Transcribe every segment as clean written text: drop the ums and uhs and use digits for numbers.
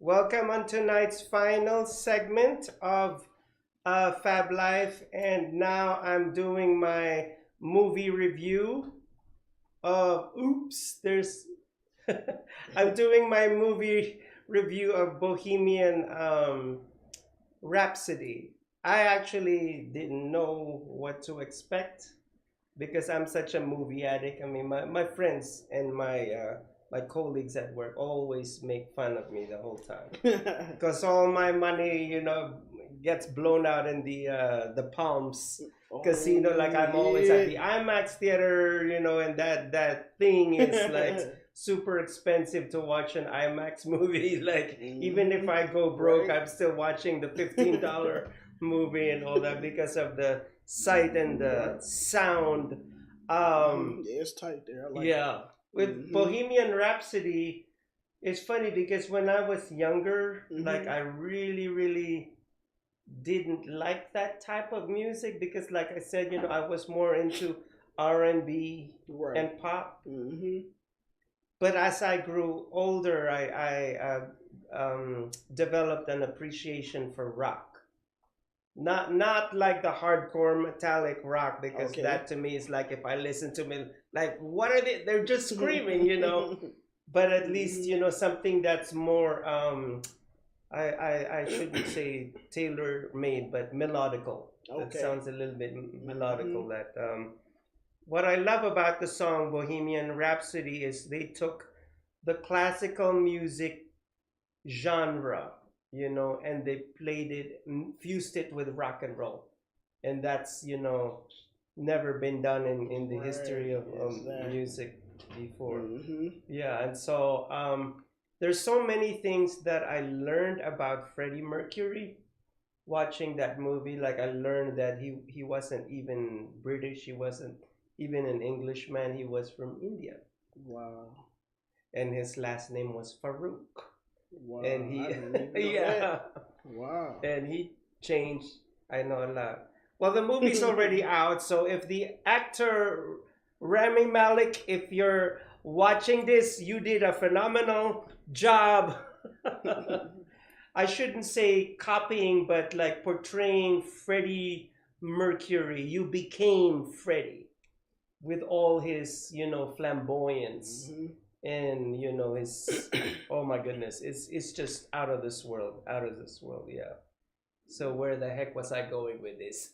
Welcome on tonight's final segment of Fab Life, and now I'm doing my movie review of. Oops, there's. I'm doing my movie review of Bohemian Rhapsody. I actually didn't know what to expect because I'm such a movie addict. I mean, my friends and my colleagues at work always make fun of me the whole time because all my money, gets blown out in the Palms casino. Like I'm always at the IMAX theater, and that thing is like super expensive to watch an IMAX movie. Like even if I go broke, Right. I'm still watching the $15 movie and all that because of the sight and the sound. Yeah, it's tight there. I like Yeah, with Mhm. Bohemian Rhapsody, it's funny because when I was younger, like Mhm. I really didn't like that type of music because, like I said, I was more into R&B Right. and pop. Mhm. But as I grew older, I developed an appreciation for rock. Not like the hardcore metallic rock because Okay. that to me is like if I listen to me like what are they? They're just screaming. But at least Mhm. something that's more I shouldn't say tailor made but melodical. That Okay. sounds a little bit melodical. Mhm. That what I love about the song Bohemian Rhapsody is they took the classical music genre, and they played it, fused it with rock and roll, and that's never been done in the history Right. of Exactly. music before. Mhm. Yeah, and so there's so many things that I learned about Freddie Mercury watching that movie. Like I learned that he wasn't even British, he wasn't even an Englishman, he was from India, Wow. and his last name was Farouk, and Wow. I he didn't even know that. yeah, Wow. and he changed. I know a lot. Well, the movie's already out, so if the actor Rami Malek, if you're watching this, you did a phenomenal job. I shouldn't say copying, but like portraying Freddie Mercury. You became Freddie with all his, flamboyance Mhm. and his. Oh my goodness, it's just out of this world, out of this world. Yeah. So where the heck was I going with this?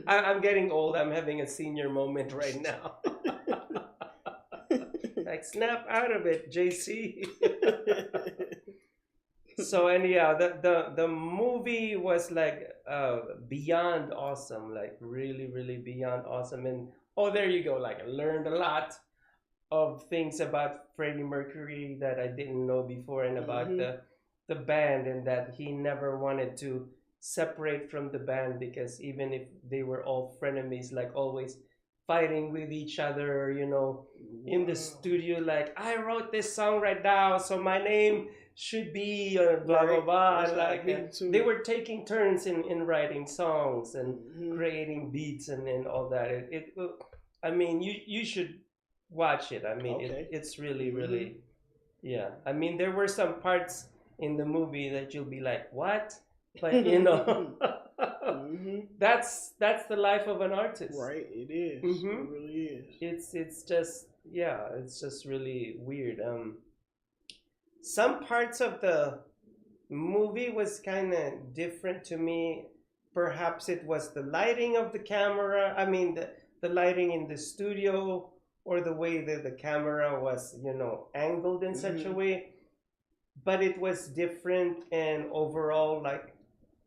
I'm getting old. I'm having a senior moment right now. Like snap out of it, JC. So anyhow, the movie was like beyond awesome, like really beyond awesome. And oh, there you go. Like I learned a lot of things about Freddie Mercury that I didn't know before, and about Mhm. the band, and that he never wanted to separate from the band because even if they were all frenemies, like always fighting with each other, in the Wow. studio, like I wrote this song right now, so my name should be blah blah Right. blah. That's And how like me they too. were taking turns in writing songs and Mhm. creating beats and all that. I mean, you should watch it. I mean, Okay. it's really, Mhm. really, yeah. I mean, there were some parts in the movie that you'll be like, what? But Mhm. that's the life of an artist. Right. It is. Mm-hmm. It really is. It's just yeah, it's just really weird. Some parts of the movie was kind of different to me. Perhaps it was the lighting of the camera. I mean, the lighting in the studio, or the way that the camera was, angled in such a Mhm. way. But it was different, and overall, like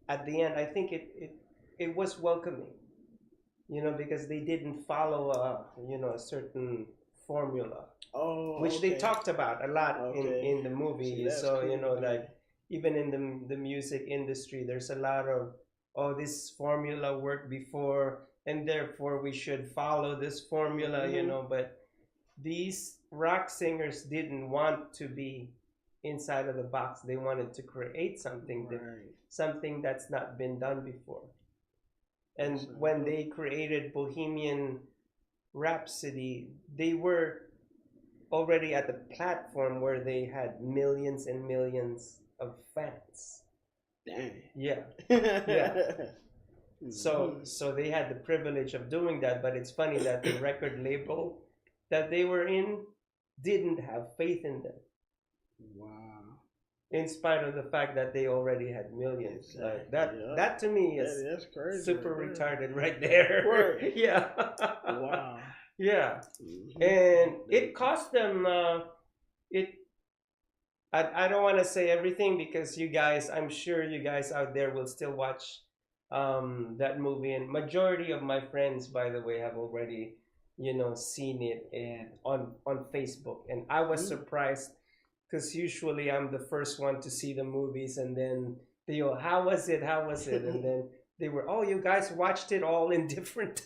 at the end, I think it was welcoming, because they didn't follow a certain formula, Oh, which they okay. talked about a lot Okay. in the See, movie. that's So cool like then. even in the music industry, there's a lot of oh, this formula worked before, and therefore we should follow this formula. Mhm. But these rock singers didn't want to be inside of the box. They wanted to create something different, Right. something that's not been done before. That's And so when dope. they created Bohemian Rhapsody, they were already at the platform where they had millions and millions of fans. Dang. Yeah. Yeah. So they had the privilege of doing that, but it's funny that the record label that they were in didn't have faith in them. Wow. In spite of the fact that they already had millions. Exactly. Like that Yeah. that to me is That's crazy. super right retarded right there. Right. Yeah. Wow. Yeah. Mhm. And it cost them it I don't want to say everything because you guys, I'm sure you guys out there will still watch that movie, and majority of my friends, by the way, have already seen it and on Facebook, and I was surprised because usually I'm the first one to see the movies, and then they go, how was it, and then they were, oh, you guys watched it all in different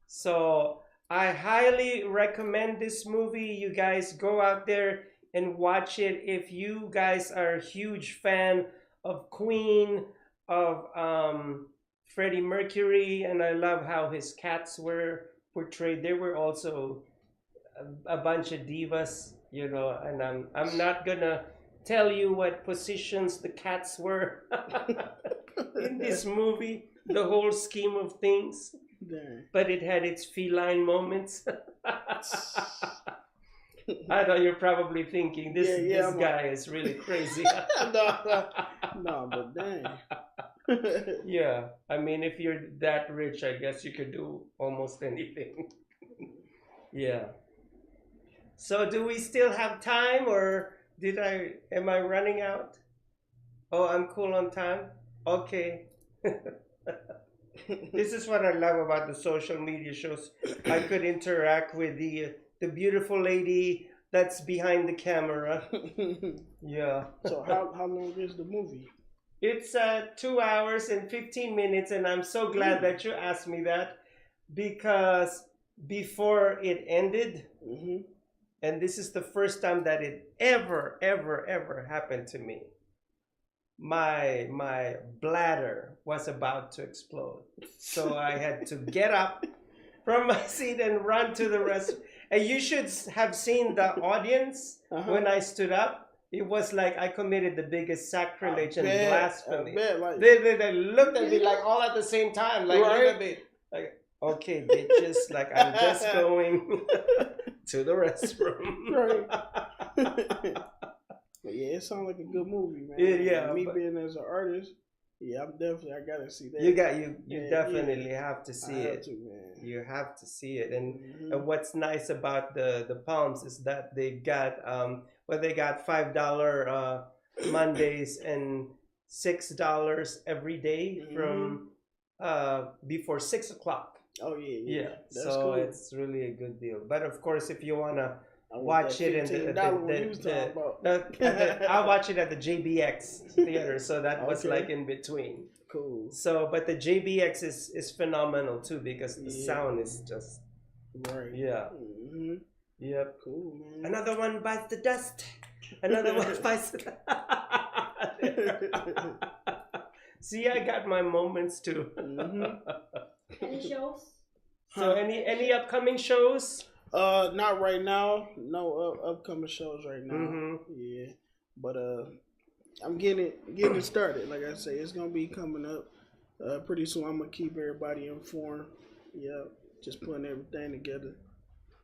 so I highly recommend this movie. You guys go out there and watch it. If you guys are a huge fan of Queen, of Freddie Mercury, and I love how his cats were portrayed. There were also a bunch of divas, and I'm not gonna tell you what positions the cats were in this movie. The whole scheme of things. Dang. But it had its feline moments. I know you're probably thinking this guy is really crazy. no, but dang. Yeah, I mean, if you're that rich, I guess you could do almost anything. Yeah. So, do we still have time, or am I running out? Oh, I'm cool on time. Okay. This is what I love about the social media shows. I could interact with the beautiful lady that's behind the camera. Yeah. So how long is the movie? It's 2 hours and 15 minutes, and I'm so glad that you asked me that, because before it ended, and this is the first time that it ever happened to me, my bladder was about to explode, so I had to get up from my seat and run to the restroom. And you should have seen the audience when I stood up. It was like I committed the biggest sacrilege and blasphemy. Like, they looked at me like all at the same time, like look at me, like, okay, bitches, like I'm just going to the restroom. Right. But yeah, it sounds like a good movie, man. Yeah. Me being as an artist, yeah, I gotta see that. You definitely have to see it. Man. You have to see it. And what's nice about the Palms is that they got they got $5 Mondays and $6 every day from before 6 o'clock. Oh yeah. That's so cool. It's really a good deal. But of course, if you wanna watch it in I'll watch it at the JBX theater, so that was like in between. Cool. So, but the JBX is phenomenal too, because the sound is just right. Yeah. Yep. Cool, man. Another one bites the dust. Another one bites the See, I got my moments too. Any shows? So any upcoming shows? Not right now. No upcoming shows right now. Yeah, but I'm getting it started. Like I say, it's gonna be coming up pretty soon. I'm gonna keep everybody informed. Yeah, just putting everything together.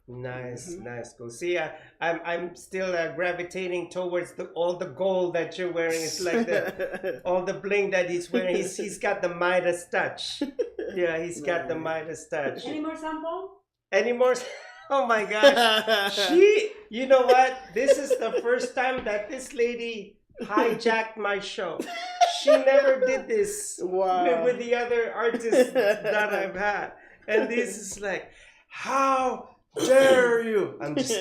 Nice. Cool. See, I'm still gravitating towards all the gold that you're wearing. It's like all the bling that he's wearing. He's got the Midas touch. Yeah, he's got the Midas touch. Any more sample? Any more? Oh my gosh. You know what? This is the first time that this lady hijacked my show. She never did this with the other artists that I've had. And this is like, how dare you? I'm just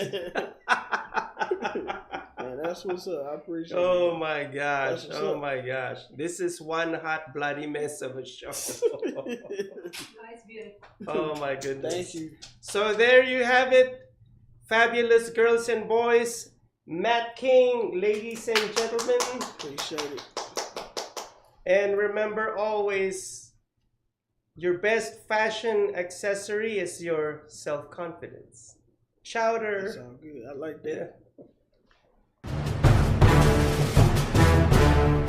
Man, that's what's up. I appreciate it. Oh my gosh. Oh my gosh. This is one hot bloody mess of a show. Nice, beautiful. Oh my goodness. Thank you. So there you have it. Fabulous girls and boys. Matt King, ladies and gentlemen. Appreciate it. And remember always, your best fashion accessory is your self-confidence. chowder. That sound good. I like that. Yeah.